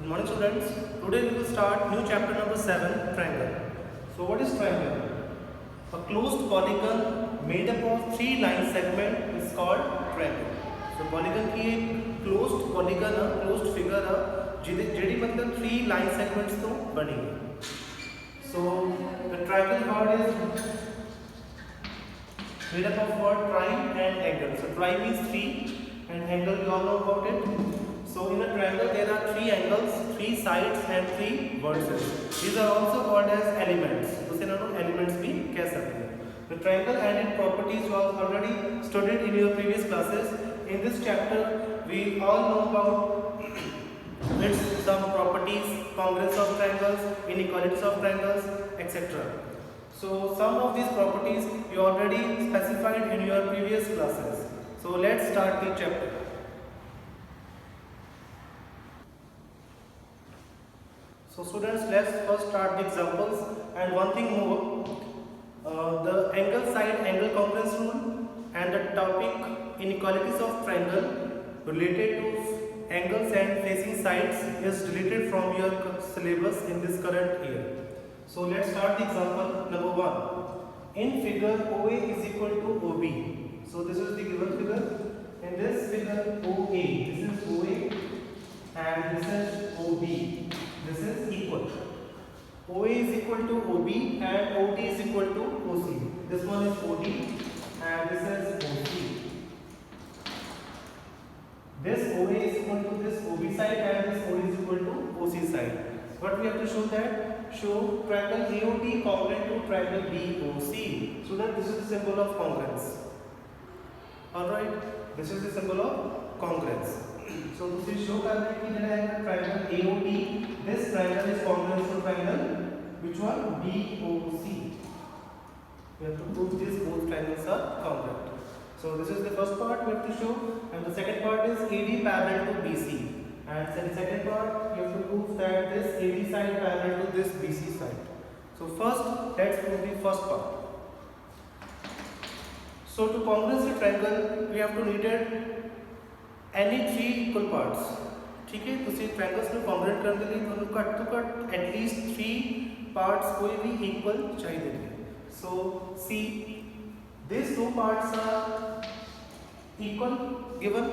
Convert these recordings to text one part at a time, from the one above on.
Good morning students. Today we will start new chapter number 7, triangle. So what is triangle? A closed polygon made up of 3 line segment is called triangle. So polygon की एक closed polygon है, closed figure है, JD मतलब 3 line segments तो बनी है. So the triangle word is made up of word tri and angle. So tri means 3 and angle we all know about it. So in a triangle there are 3 angles, 3 sides and 3 vertices. These are also called as elements. तो इसे हम elements भी कह सकते हैं. The triangle and its properties was already studied in your previous classes. In this chapter we all know about its some properties, congruence of triangles, inequalities of triangles, etc. So some of these properties you already specified in your previous classes. So let's start the chapter. So students, let's first start the examples, and one thing more, the angle side angle congruence rule and the topic inequalities of triangle related to angles and facing sides is deleted from your syllabus in this current year. So let's start the example number 1. In figure OA is equal to OB. So this is the given figure. In this figure OA, this is OA and this is OB. This is equal. OA is equal to OB and OD is equal to OC. This one is OD and this is OC. This OA is equal to this OB side and this OD is equal to OC side. What we have to show that? Show triangle AOD congruent to triangle BOC. So that this is the symbol of congruence. Alright, this is the symbol of congruence. So this is show करने की जगह है triangle AOD. This triangle is congruent to triangle which one? BOC. We have to prove these both triangles are congruent. So this is the first part we have to show, and the second part is AD parallel to BC. And the second part you have to prove that this AD side parallel to this BC side. So first let's prove the first part. So to congruence the triangle we have to needed any 3 equal parts. ठीक है, तो इसे triangles में congruent करने के लिए दोनों cut to cut at least 3 parts कोई भी इक्वल चाहिए. So see this 2 parts are equal given.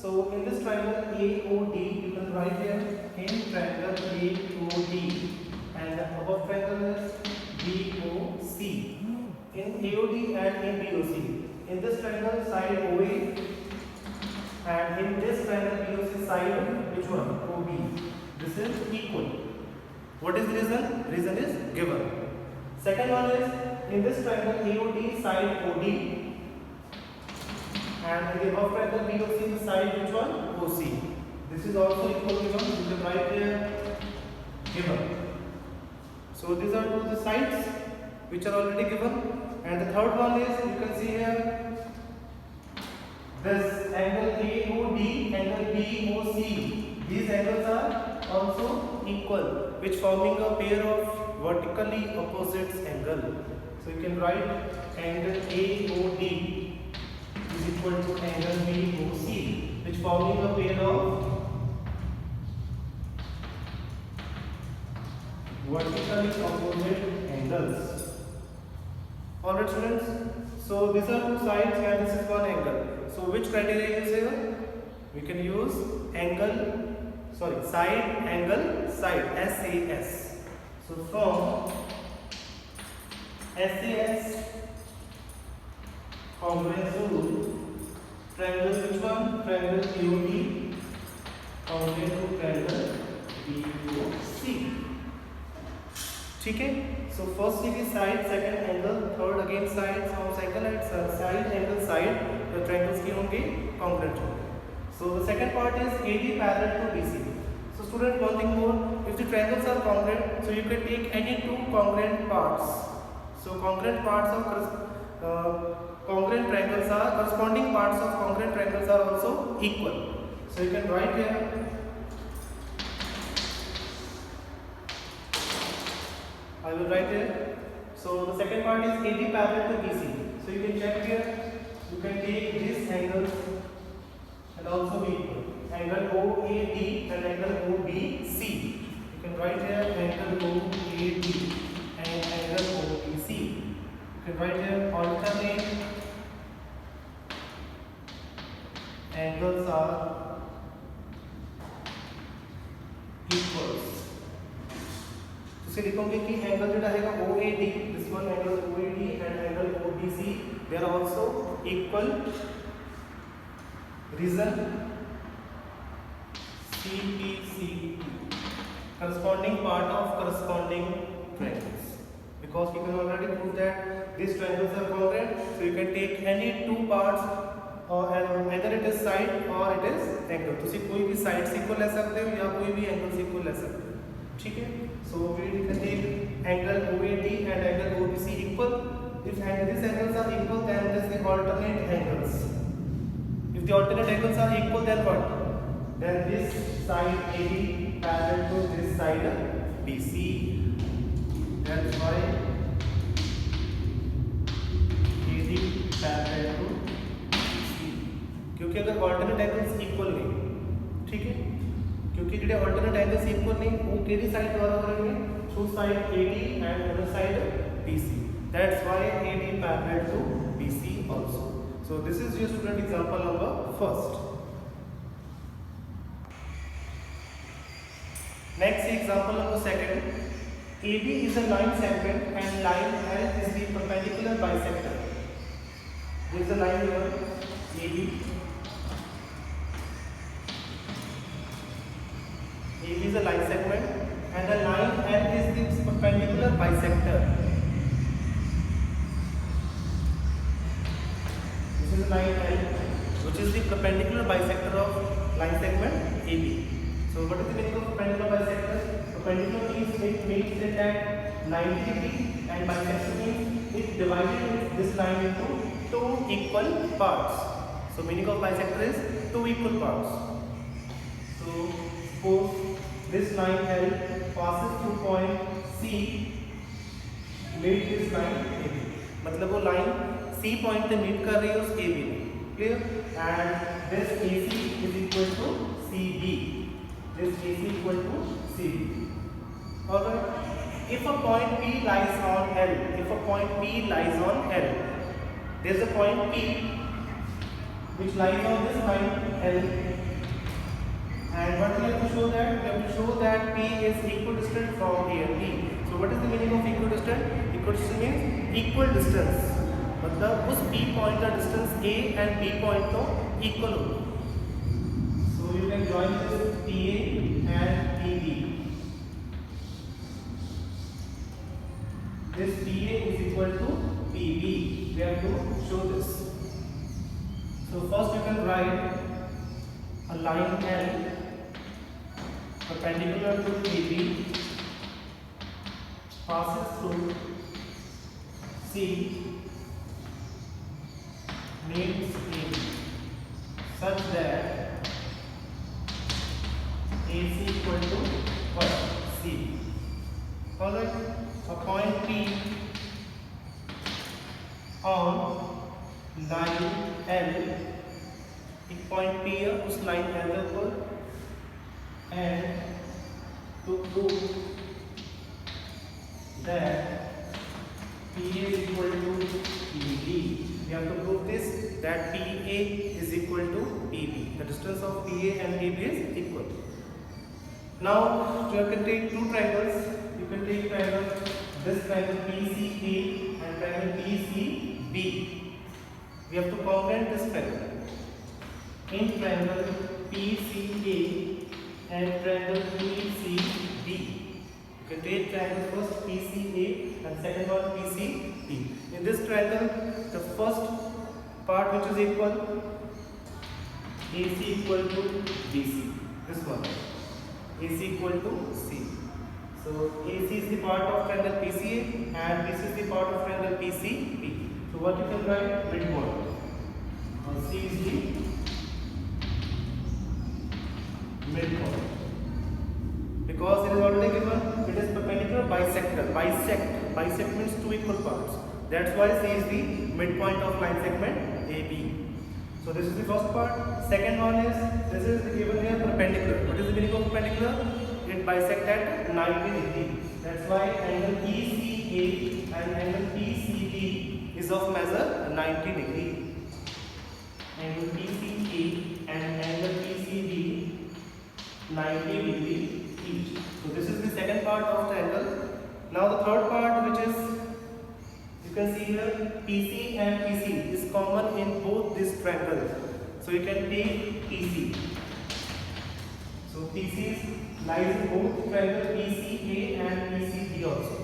So in this triangle AOD you can write here in triangle AOD and the above triangle is BOC. In AOD and in BOC, in this triangle side OA and in this triangle BOC side which one? OB. This is equal. What is the reason? Reason is given. Second one is in this triangle AOD side OD and in the above triangle BOC the side which one? OC. This is also equal given. You can write here given. So these are two the sides which are already given, and the third one is you can see here this angle AOD, angle BOC. These angles are also equal, which forming a pair of vertically opposite angle. So you can write angle AOD is equal to angle BOC, which forming a pair of vertically opposite angles. Alright students, so these are 2 sides and this is one angle. So which criteria use here? We can use side angle side SAS. So from SAS congruence rule, triangle which one? Triangle AOD congruent to triangle BOC. ठीक है. So first degree side, second angle, third again side, so second and side angle side, the triangles की होंगे congruent होंगे. So the second part is AD parallel to BC. So student, one thing more, if the triangles are congruent, so you can take any 2 congruent parts. So congruent parts of congruent triangles are corresponding parts of congruent triangles are also equal. So you can write here. I will write here. So the second part is AD parallel to BC. So you can check here. You can take this angle and also be equal. angle OAD and angle OBC. You can write here angle OAD and angle OBC. You can write here alternate angles are equals. तो लिखोगे कि angle जो रहेगा OAD, this one angle OAD and angle OBC, they are also equal. Reason CPC, corresponding part of corresponding triangles, because we can already prove that these triangles are congruent. So you can take any two parts, or either it is side or it is angle. तो कोई भी side से equal ले सकते हो या कोई भी एंगल से इक्वल ले सकते हो, ठीक है. So we can take angle OAD and angle OBC equal. If these angles are equal, then this is the alternate angles. If the alternate angles are equal, then what? Then this side AD parallel to this side BC. That's why AD parallel to BC. क्योंकि अगर alternate angles equal नहीं, ठीक है, क्योंकि जो alternate angles equal नहीं, वो KD side द्वारा करेंगे, two side AD and other side BC. That's why AD parallel to BC also. So this is your student example number first. Next example number second. AB is a line segment and line L is the perpendicular bisector. There is a line here AB. AB is a line segment and the line L is the perpendicular bisector. This is line L, which is the perpendicular bisector of line segment AB. So what is the meaning of perpendicular bisector? Perpendicular means it makes it at 90 degree, and bisector means it divided this line into two equal parts. So meaning of bisector is two equal parts. So suppose this line L passes through point C, meet this line AB. मतलब वो line C point पे meet कर रही है उस AB में, clear? And this AC is equal to CB. This AC equal to CB. Alright. If a point P lies on L, if a point P lies on L, there is a point P which lies on this line L. And what we have to show that? We have to show that P is equidistant from A and B. So what is the meaning of equidistant? Equidistant means equal distance. मतलब उस P point का distance A and P point तो equal हो. So you can join this PA and PB. This PA is equal to PB. We have to show this. So first you can write a line L perpendicular to AB passes through C meets AB such that AC equal to what? C. Alright, a point P on line L, एक point P है उस line L पर, and to prove that PA is equal to PB, we have to prove this, that PA is equal to PB. The distance of PA and PB is equal. Now you can take two triangles. You can take triangle, this triangle PCA and triangle PCB. We have to congruent this triangle. In triangle PCA and triangle PCB, you can take triangle first PCA and second one PCB. In this triangle, the first part which is equal, AC equal to BC. This one, AC equal to C. So AC is the part of triangle PCA and BC is the part of triangle PCB. So what you can write? Midpoint. C is the midpoint. Because it is already given, it is perpendicular bisector. Bisect means two equal parts. That's why C is the midpoint of line segment AB. So this is the first part. Second one is, this is given here perpendicular. What is the meaning of perpendicular? It bisect at 90 degrees. That's why angle ECA and angle PCB is of measure 90 degree. Angle PCA and angle PCB 90 degree each. So this is the second part of triangle. Now the third part, which is, you can see here, PC and PC is common in both these triangles. So you can take PC. So PC lies in both triangle PCA and PCB also.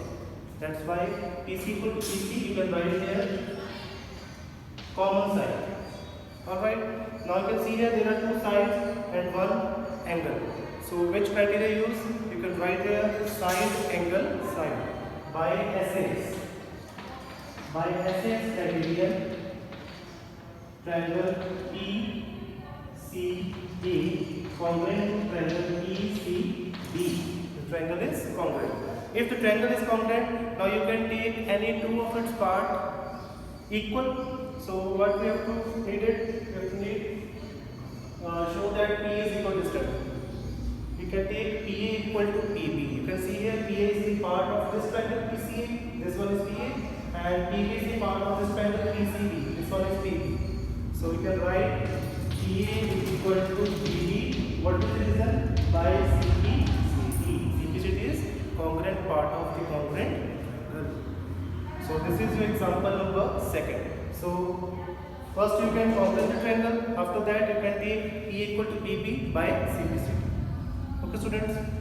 That's why PC equal to PC, you can write here common side. Alright. Now you can see here there are two sides and one angle. So which criteria use? You can write here side angle side by SS. By SS criterion, triangle PCA congruent to triangle PCB. The triangle is congruent. If the triangle is congruent, now you can take any two of its part equal. So what we have to need it? We have to need show that P is equal to distance. You can take PA equal to PB. You can see here PA is the part of this triangle PCA. This one is PA. And PB is the part of this triangle PCB. This one is PB. So we can write PA is equal to PB. What is the reason? By CPCD. CPCD is congruent part of the congruent triangle. So this is your example number second. So first you can congruent the triangle. After that you can take PA equal to PB by CPCD. Okay students.